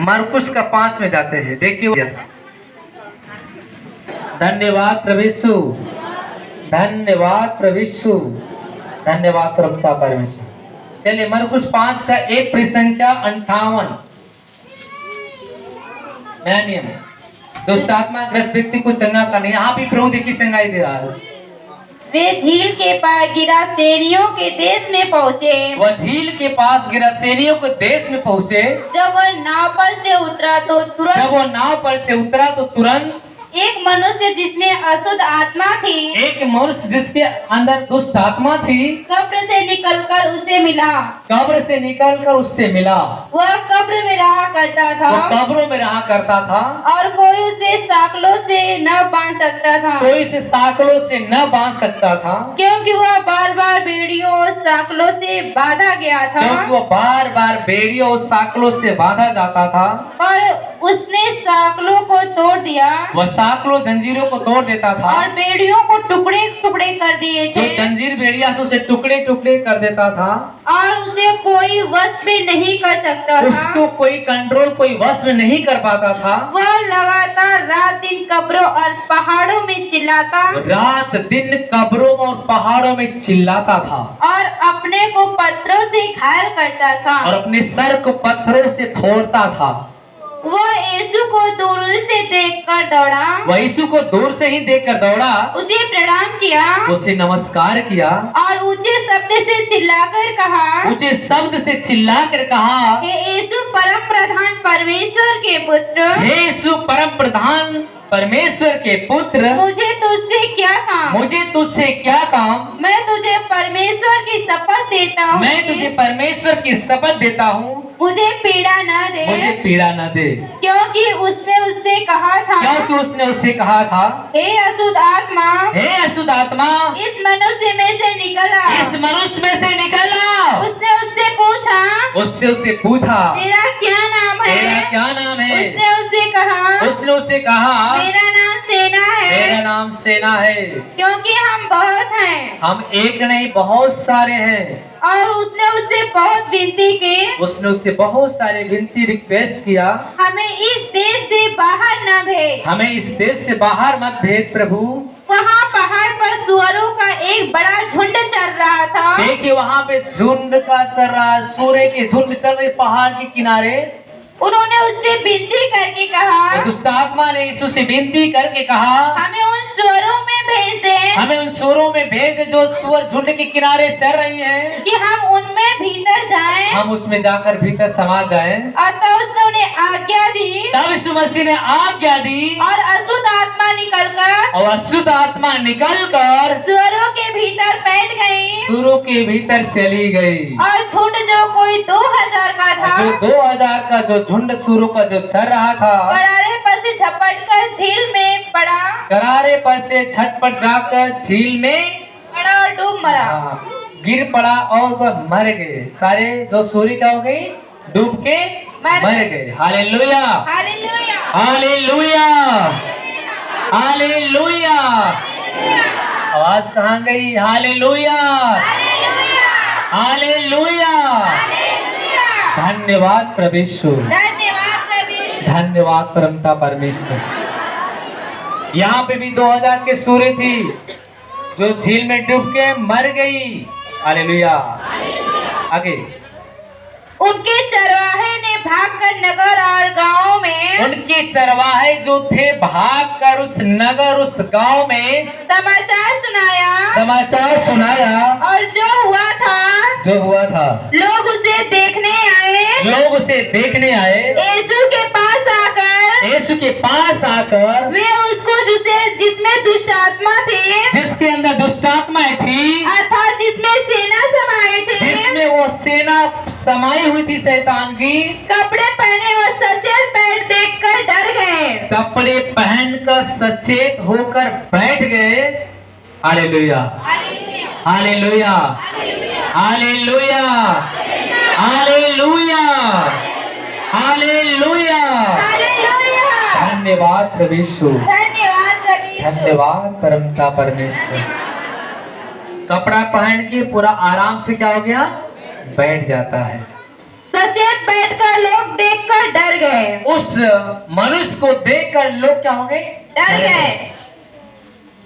मरकुश का 5 में जाते हैं, देखिए। धन्यवाद प्रभु, धन्यवाद प्रभु, धन्यवाद प्रभुता परमेश्वर। चलिए मरकुश 5 का 1 परिसंख्या 58। नया नियम, दुष्ट आत्मा ग्रस्त व्यक्ति को चंगा करने, यहाँ भी प्रभु देखिए चंगाई दे रहा है। वे झील के पास गिरासेनियों के देश में पहुँचे। वह झील के पास गिरासेनियों के देश में पहुँचे। जब वह नाव पर से उतरा तो तुरंत एक मनुष्य जिसमें अशुद्ध आत्मा थी, एक मनुष्य जिसके अंदर दुष्ट आत्मा थी, कब्र से निकलकर उससे मिला। वह कब्र में रहा करता था, कब्रों में रहा करता था, और कोई उसे साकलों से न बांध सकता था, क्योंकि वह बार बार बेड़ियों और साकलों से बांधा गया था। बेड़ियों और साकलों से बांधा जाता था। और उसने साकलों को तोड़ दिया, वह साकलों जंजीरों को तोड़ देता था, और बेड़ियों को टुकड़े टुकड़े कर दिए थे। जो जंजीर बेड़िया से उसे टुकड़े टुकड़े कर देता था, और उसे कोई वश में नहीं कर सकता था। उसको कोई कंट्रोल, कोई वश में नहीं कर पाता था। वह लगातार रात दिन कब्रों और पहाड़ों में चिल्लाता था, और अपने को पत्थरों से घायल करता था, और अपने सर को पत्थरों से फोड़ता था। वह यीशु को दूर से देखकर दौड़ा, उसे प्रणाम किया, उसे नमस्कार किया, और ऊंचे शब्द से चिल्लाकर कहा, हे यीशु परम प्रधान परमेश्वर के पुत्र, मुझे तुझसे क्या काम? मैं तुझे परमेश्वर की शपथ देता हूँ, मुझे पीड़ा न दे। क्योंकि उसने उससे कहा था, हे अशुद्ध आत्मा, इस मनुष्य में से निकल आ। उसने उससे पूछा, तेरा क्या नाम है? उसने उससे कहा, मेरा नाम सेना है। क्योंकि हम बहुत हैं। हम एक नहीं, बहुत सारे हैं। और उसने उससे बहुत विनती रिक्वेस्ट किया, हमें इस देश से बाहर मत भेज प्रभु। वहाँ पहाड़ पर सुअरों का एक बड़ा झुंड चल रहा था। देखिए वहाँ पे झुंड का चल रहा, सूरे के झुंड चल रहे पहाड़ के किनारे। उन्होंने उससे विनती करके कहा, दुष्ट आत्मा ने यीशु से विनती करके कहा, हमें उन सुअरों में भेज दे जो सुअर झुंड के किनारे चल रही हैं, कि हम उनमें भीतर जाएं, हम उसमें जाकर भीतर समा जाएं। अतः उसने उन्हें आज्ञा दी, तब यीशु मसीह ने आज्ञा दी, और अशुद्ध आत्मा निकलकर सुअरों के भीतर बैठ गई, सुअरों के भीतर चली गई। और झुंड जो कोई 2000 का था, जो 2000 का जो झुंड सुअरों का जो चल रहा था, करारे पर से झपटकर झील में पड़ा, जाकर झील में पड़ा और डूब मरा, गिर पड़ा और वह मर गए। सारे जो सूर्य क्या हो गई, डूब के मर गए। Hallelujah, hallelujah, hallelujah, hallelujah. आवाज कहाँ गई? Hallelujah, hallelujah. धन्यवाद प्रभु, धन्यवाद परमता परमेश्वर। यहाँ पे भी 2000 के सूर्य थी जो झील में डूब के मर गई। हालेलुया। आगे, उनके चरवाहे ने भागकर नगर और गांव में, उनके चरवाहे जो थे भागकर उस नगर उस गांव में समाचार सुनाया, और जो हुआ था लोग उसे देखने आए, यीशु के पास आकर वे उसको जिसमें दुष्ट आत्मा थी, जिसके अंदर दुष्ट आत्माएं थी, अर्थात जिसमें सेना समाई थी, जिसमें वो सेना समाई हुई थी शैतान की, कपड़े पहने और सचेत बैठ देखकर डर गए, कपड़े पहनकर सचेत होकर बैठ गए। Hallelujah, hallelujah, hallelujah, hallelujah, hallelujah. धन्यवाद प्रभु, धन्यवाद परमता परमेश्वर। कपड़ा पहन के पूरा आराम से क्या हो गया, बैठ जाता है। सचेत बैठकर लोग देखकर डर गए। उस मनुष्य को देखकर लोग क्या हो गए? डर गए।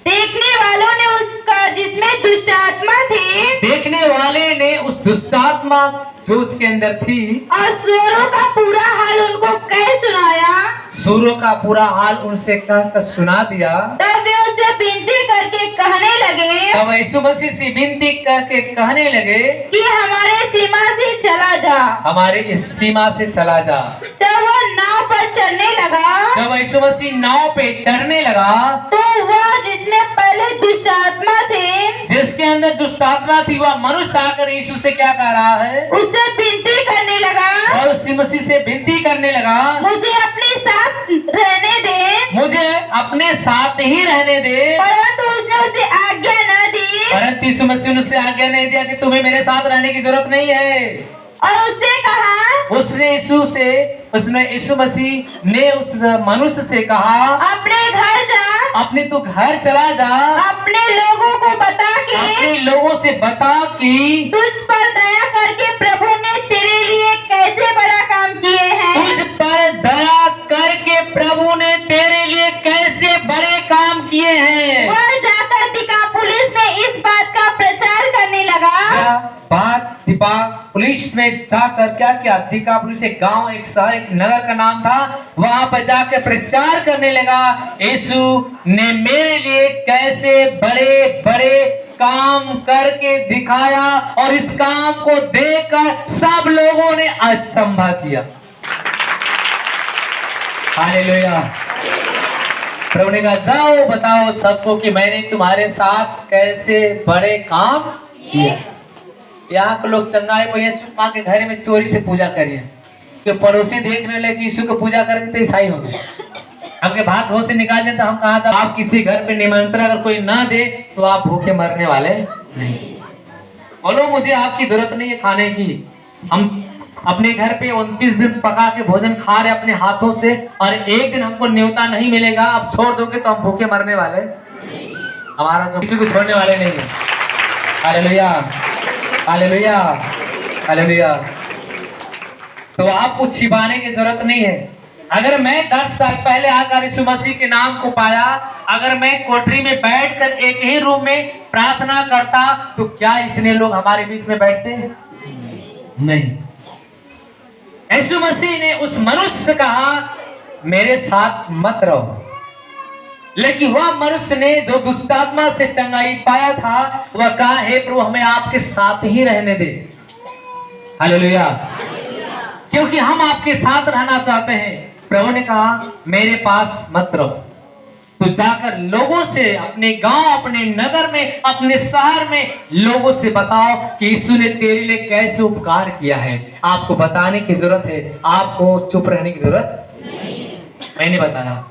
देखने वालों ने उसका, जिसमें दुष्ट आत्मा थी, देखने वाले ने उस दुष्टात्मा जो उसके अंदर थी, और सूरों का पूरा हाल उनको कह सुनाया। सूरों का पूरा हाल उनसे कहकर सुना दिया। तब वे उससे विनती करके कहने लगे, तब यीशु मसीह से विनती करके कहने लगे कि हमारे सीमा से चला जा। हमारे इस सीमा से चला जा। जब वह नाव पर चढ़ने लगा, जब यीशु मसीह नाव पे चढ़ने लगा, तो वह जिसमें पहले दुष्ट आत्मा थे, जिसके अंदर दुष्ट आत्मा थी, वह मनुष्य आकर यीशु से क्या कह रहा है? उससे विनती करने लगा, और उस मसीह से विनती करने लगा, मुझे अपने साथ रहने दे। मुझे अपने साथ ही रहने दे। परंतु उसने उसे आज्ञा न दी। परंतु यीशु मसीह ने उसे आज्ञा नहीं दिया कि तुम्हें मेरे साथ रहने की जरूरत नहीं है। और उससे कहा, उसने यीशु मसीह ने उस मनुष्य से कहा, अपने घर जा, अपने तो घर चला जा, अपने लोगों को बता कि, अपने लोगों से बता कि तुझ पर दया करके प्रभु ने तेरे लिए कैसे बड़ा काम किए हैं। तुझ पर दया करके प्रभु ने तेरे लिए कैसे बड़े काम किए हैं। वह जाकर दिकापुलिस में इस बात का प्रचार करने लगा। बात पुलिस में जाकर क्या किया? दिकापुलिस एक गांव, एक शहर, एक नगर का नाम था। वहां पर जाकर प्रचार करने लगा, यीशु ने मेरे लिए कैसे बड़े बड़े काम करके दिखाया, और इस काम को देखकर सब लोगों ने अचंभा किया। हालेलुया। प्रभु ने कहा, जाओ बताओ सबको कि मैंने तुम्हारे साथ कैसे बड़े काम किए। यहाँ के लोग चंगाई भैया चुप मां के घर में चोरी से पूजा करिए, कि पड़ोसी देखने लगे कि यीशु को पूजा करेंगे तो ईसाई हो गए। हमके भात हो से निकाल दें तो हम कहा था, आप किसी घर पे निमंत्रण अगर कोई ना दे तो आप भूखे मरने वाले नहीं। बोलो मुझे आपकी जरूरत नहीं है खाने की। हम अपने घर पे 29 दिन पका के भोजन खा रहे अपने हाथों से, और एक दिन हमको न्योता नहीं मिलेगा, आप छोड़ दोगे तो हम भूखे मरने वाले। हमारा तो किसी को छोड़ने वाले नहीं है। Hallelujah, hallelujah, hallelujah. तो आपको छिपाने की जरूरत नहीं है। अगर मैं 10 साल पहले आकर यीशु मसीह के नाम को पाया, अगर मैं कोठरी में बैठकर एक ही रूम में प्रार्थना करता, तो क्या इतने लोग हमारे बीच में बैठते? नहीं। यीशु मसीह ने उस मनुष्य से कहा, मेरे साथ मत रहो। लेकिन वह मनुष्य ने जो दुष्टात्मा से चंगाई पाया था, वह कहा, हे प्रभु हमें आपके साथ ही रहने दे। हालेलुया। क्योंकि हम आपके साथ रहना चाहते हैं। प्रभु ने कहा, मेरे पास मत रहो, तो जाकर लोगों से, अपने गांव, अपने नगर में, अपने शहर में लोगों से बताओ कि यीशु ने तेरे लिए कैसे उपकार किया है। आपको बताने की जरूरत है, आपको चुप रहने की जरूरत नहीं। मैंने बताया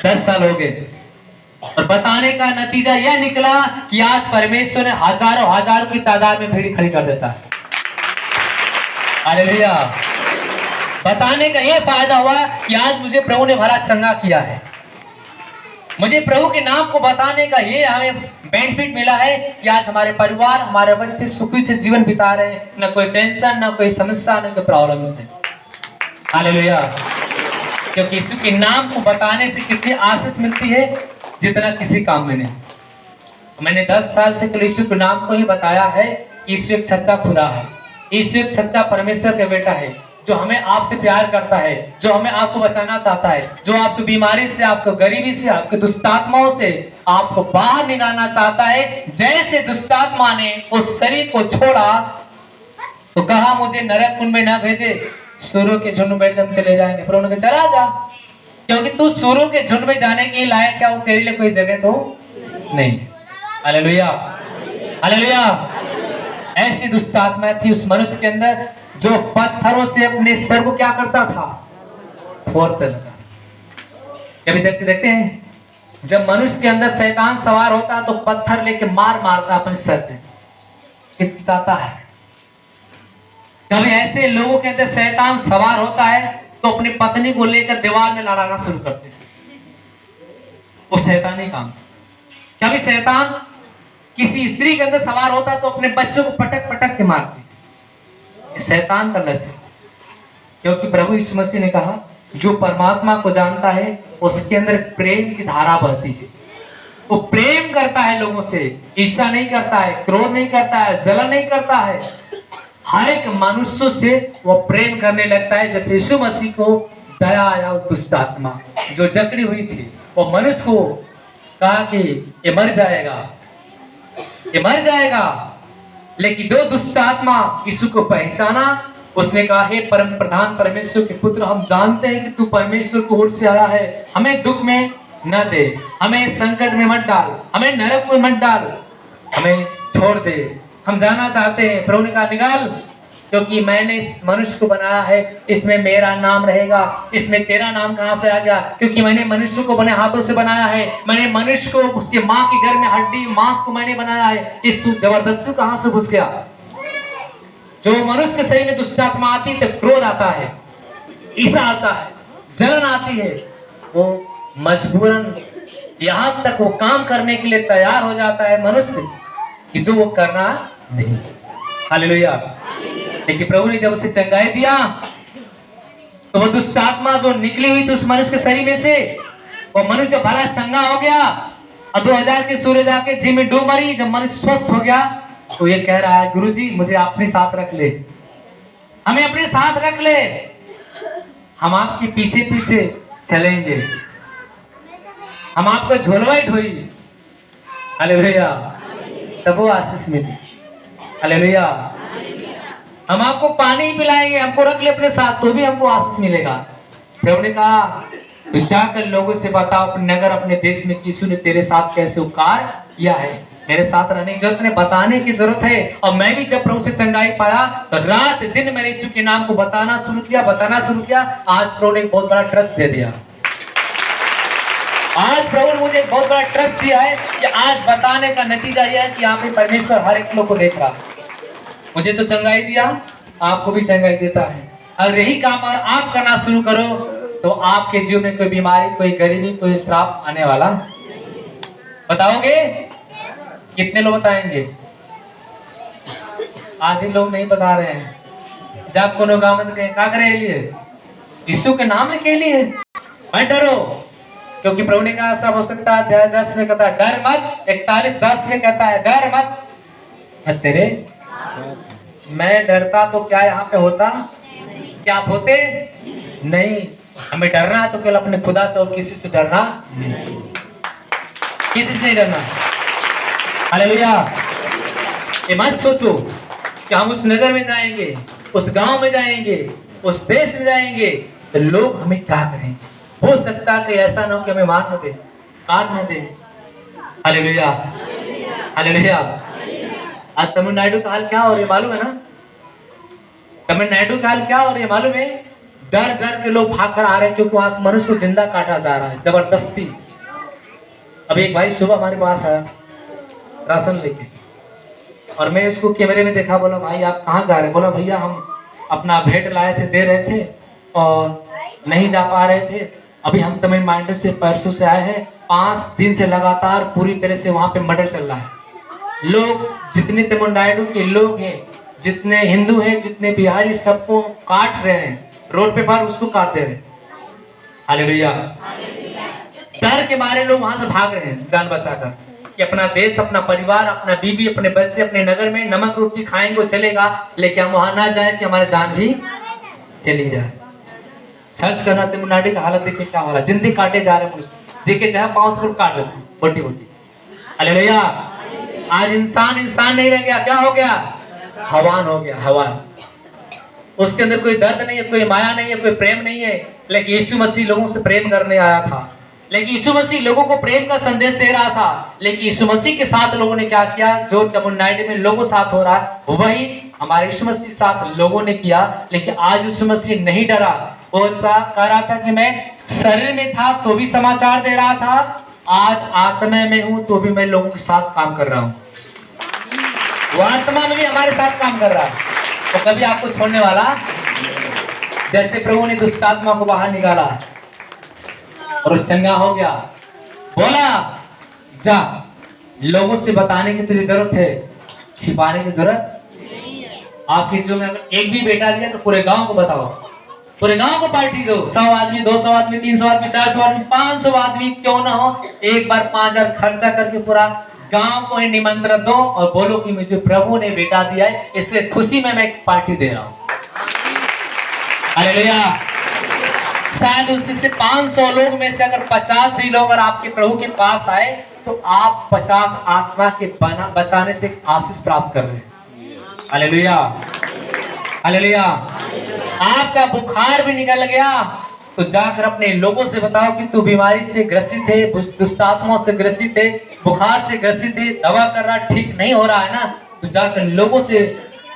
10 साल हो गए, और बताने का नतीजा यह निकला कि आज परमेश्वर ने हजारों हजारों की तादाद में भीड़ खड़ी कर देता है। हालेलुया। बताने का यह फायदा हुआ कि आज मुझे प्रभु ने भला चंगा किया है। मुझे प्रभु के नाम को बताने का ये हमें बेनिफिट मिला है कि आज हमारे परिवार, हमारे बच्चे सुखी से जीवन बिता रहे हैं, न कोई टेंशन, न कोई समस्या, न कोई प्रॉब्लम्स है। हालेलुया। क्योंकि यीशु के नाम को बताने से कितनी आशीष मिलती है, जितना किसी काम में नहीं। मैंने 10 साल से यीशु के नाम को ही बताया है। यीशु एक सच्चा खुदा है, यीशु एक सच्चा परमेश्वर का बेटा है, जो हमें आपसे प्यार करता है, जो हमें आपको बचाना चाहता है, जो आपकी बीमारी से, आपको गरीबी से, आपके दुष्टात्माओं से आपको बाहर निकालना चाहता है। जैसे दुष्टात्मा ने उस शरीर को छोड़ा तो कहा, मुझे नरक कुंड में न भेजे, सूरों के झुंड में बैठ हम चले जाएंगे। फिर उन्होंने कहा, चला जा, क्योंकि तू सूरों के झुंड में जाने के लायक क्या हो, तेरे लिए कोई जगह तो नहीं। Hallelujah, hallelujah. ऐसी दुष्टात्मा थी उस मनुष्य के अंदर, जो पत्थरों से अपने सर को क्या करता था, फोड़ता लगा। कभी देखते हैं जब मनुष्य के अंदर शैतान सवार होता है तो पत्थर लेके मारता अपने सर पे, हिचकिचाता है। कभी ऐसे लोगों के अंदर शैतान सवार होता है तो अपनी पत्नी को लेकर दीवार में लड़ाना शुरू करते हैं। वो शैतानी काम। कभी शैतान किसी स्त्री के अंदर सवार होता है तो अपने बच्चों को पटक पटक के मारते। शैतान का लक्ष्य, क्योंकि प्रभु यीशु मसीह ने कहा जो परमात्मा को जानता है उसके अंदर प्रेम की धारा बहती है। वो प्रेम करता है लोगों से, ईर्ष्या नहीं करता है, क्रोध नहीं करता है, जलन नहीं करता है। हर एक मनुष्य से वो प्रेम करने लगता है। जैसे यीशु मसीह को दया आया उस दुष्ट आत्मा जो जकड़ी हुई थी, वो मनुष्य को कहा कि ये मर जाएगा, ये मर जाएगा। लेकिन जो दुष्ट आत्मा यीशु को पहचाना, उसने कहा हे परम प्रधान परमेश्वर के पुत्र, हम जानते हैं कि तू परमेश्वर की ओर से आया है, हमें दुख में न दे, हमें संकट में मत डाल, हमें नरक में मत डाल, हमें छोड़ दे, हम जाना चाहते हैं। प्रभु ने कहा निकाल, क्योंकि मैंने इस मनुष्य को बनाया है, इसमें मेरा नाम रहेगा, इसमें तेरा नाम कहां से आ गया? क्योंकि मैंने मनुष्य को अपने हाथों से बनाया है, मैंने मनुष्य को उसके माँ के घर में हड्डी मांस को मैंने बनाया है, इस तू जबरदस्ती कहां से घुस गया? जो मनुष्य के शरीर में दुष्ट आत्मा आती है तो क्रोध आता है, ईर्ष्या आता है, जलन आती है, वो मजबूरन यहां तक वो काम करने के लिए तैयार हो जाता है मनुष्य कि जो वो करना नहीं। हालेलुया। लेकिन प्रभु ने जब उसे चंगाई दिया तो वो दुष्ट आत्मा जो निकली हुई थी उस मनुष्य के शरीर में से, वो मनुष्य भला चंगा हो गया और 2000 के सूर्य आके जी में डूब मरी। जब मनुष्य स्वस्थ हो गया तो ये कह रहा है गुरुजी मुझे अपने साथ रख ले, हमें अपने साथ रख ले, हम आपके पीछे पीछे चलेंगे, हम आपको झोलवाई ढोई। हालेलुया। तब वो आशीष मिली। हालेलुया। हम आपको पानी पिलाएंगे, हमको रख ले अपने साथ तो भी हमको आशीष मिलेगा। प्रभु ने कहा जाकर लोगों से बताओ अपने नगर अपने देश में कि यीशु ने तेरे साथ कैसे उपकार किया है। मेरे साथ रहने की जरूरत नहीं, बताने की जरूरत है। और मैं भी जब प्रभु से चंगाई पाया तो रात दिन मैंने यीशु के नाम को बताना शुरू किया, बताना शुरू किया। आज प्रभु ने बहुत बड़ा ट्रस्ट दे दिया। आज प्रभु ने मुझे बहुत बड़ा ट्रस्ट दिया है कि आज बताने का नतीजा यह है कि यहाँ पे परमेश्वर हर एक लोग को देख रहा। मुझे तो चंगाई दिया, आपको भी चंगाई देता है। अगर यही काम अगर आप करना शुरू करो तो आपके जीवन में कोई बीमारी, कोई गरीबी, कोई श्राप आने वाला। बताओगे? कितने लोग बताएंगे? आधे लोग नहीं बता रहे हैं। जब कोनो गामन के क्या करे लिए यीशु के नाम के लिए मत डरो, क्योंकि प्रभु ने कहा सब हो सकता है। अध्याय 10 में कहता है डर मत, 41:10 में कहता है डर मत। तेरे मैं डरता तो क्या यहाँ पे होता? क्या आप होते? नहीं। हमें डरना है तो केवल अपने खुदा से और किसी से डरना नहीं, किसी से नहीं डरना। हालेलुया। ये मत सोचो कि हम उस नगर में जाएंगे, उस गांव में जाएंगे, उस देश में जाएंगे तो लोग हमें क्या करेंगे। हो सकता है कि ऐसा ना हो कि हमें मार न दे, काट न दे। हालेलुया। हालेलुया। आज तमिलनाडु का हाल क्या हो रहा है मालूम है ना? तमिलनाडु का हाल क्या हो रहा है मालूम है? डर डर के लोग भाग कर आ रहे हैं क्योंकि वहां मनुष्य को जिंदा काटा जा रहा है जबरदस्ती। अभी एक भाई सुबह हमारे पास आया राशन लेके, और मैं उसको कैमरे में देखा। बोला भाई आप कहाँ जा रहे हैं? बोला भैया हम अपना भेंट लाए थे, दे रहे थे और नहीं जा पा रहे थे। अभी हम तमिलनाडु से परसों से आए हैं, 5 दिन से लगातार पूरी तरह से वहां पे मर्डर चल रहा है। लोग जितने तमिलनाडु के लोग हैं, जितने हिंदू हैं, जितने बिहारी, सबको काट रहे हैं, रोड पे बाहर उसको काट दे रहे हैं। हालेलुया। डर के मारे लोग वहां से भाग रहे हैं जान बचाकर कि अपना देश, अपना परिवार, अपना बीवी, अपने बच्चे अपने नगर में नमक रोटी खाएंगे चलेगा, लेकिन हम वहां ना जाए कि हमारी जान भी चली जाए। सर्च करना तमिलनाडु का हालत देखिए क्या हो रहा है। जिंदगी काटे जा रहे हैं, जेके चाहे पाँव काट देते बोटी बोटी। हालेलुया। आज इंसान इंसान नहीं रह गया, क्या हो गया? हवान हो गया, हवान। उसके अंदर कोई दर्द नहीं है, कोई माया नहीं है, कोई प्रेम नहीं है। लेकिन यीशु मसीह लोगों से प्रेम करने आया था, लेकिन यीशु मसीह लोगों को प्रेम का संदेश दे रहा था। लेकिन यीशु मसीह के साथ लोगों ने क्या किया? जो तमिलनाडु में लोगों साथ हो रहा है वही हमारे यीशु मसीह साथ लोगों ने किया। लेकिन आज यीशु मसीह नहीं डरा। वो कह रहा था कि मैं शरीर में था तो भी समाचार दे रहा था, आज आत्मा में हूं तो भी मैं लोगों के साथ काम कर रहा हूं। वो आत्मा में भी हमारे साथ काम कर रहा है, तो कभी आपको छोड़ने वाला। जैसे प्रभु ने दुष्ट आत्मा को बाहर निकाला और चंगा हो गया, बोला जा, लोगों से बताने की तुझे जरूरत है, छिपाने की जरूरत नहीं है। आपके जीवन में अगर एक भी बेटा दिया तो पूरे गांव को बताओ, पूरे गांव को पार्टी दो, 100 आदमी, 200 आदमी, 300 आदमी, 400 आदमी, 500 आदमी क्यों ना हो, एक बार 5000 खर्चा करके पूरा गांव को ही निमंत्रण दो और बोलो कि मुझे प्रभु ने बेटा दिया है, इसलिए खुशी में मैं एक पार्टी दे रहा हूं। हालेलुया। शायद उसी से 500 लोग में से अगर 50 भी लोग अगर आपके प्रभु के पास आए तो आप 50 आत्मा के बचाने से आशीष प्राप्त कर रहे हैं। Hallelujah, hallelujah. आपका बुखार भी निकल गया तो जाकर अपने लोगों से बताओ कि तू बीमारी से ग्रसित है, दुष्ट आत्माओं से ग्रसित है, बुखार से ग्रसित है, दवा कर रहा ठीक नहीं हो रहा है ना, तो जाकर लोगों से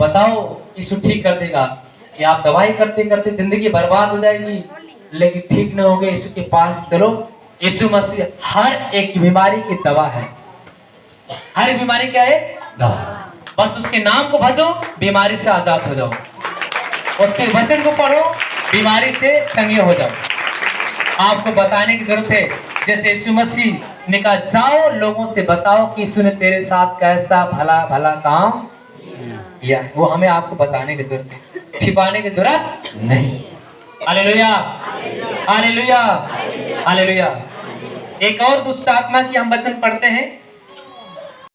बताओ यीशु ठीक कर देगा। कि आप दवाई करते करते जिंदगी बर्बाद हो जाएगी लेकिन ठीक नहीं होगे, यीशु के पास चलो। यीशु मसीह हर एक बीमारी की दवा है। हर बीमारी क्या है? दवा। बस उसके नाम को भजो, बीमारी से आजाद हो जाओ। उसके वचन को पढ़ो, बीमारी से चंगे हो जाओ। आपको बताने की जरूरत है, जैसे यीशु मसीह ने कहा जाओ लोगों से बताओ कि यीशु ने तेरे साथ कैसा भला भला काम किया। वो हमें आपको बताने की जरूरत है, छिपाने की जरूरत नहीं। Hallelujah, hallelujah, hallelujah. एक और दुष्ट आत्मा की हम वचन पढ़ते हैं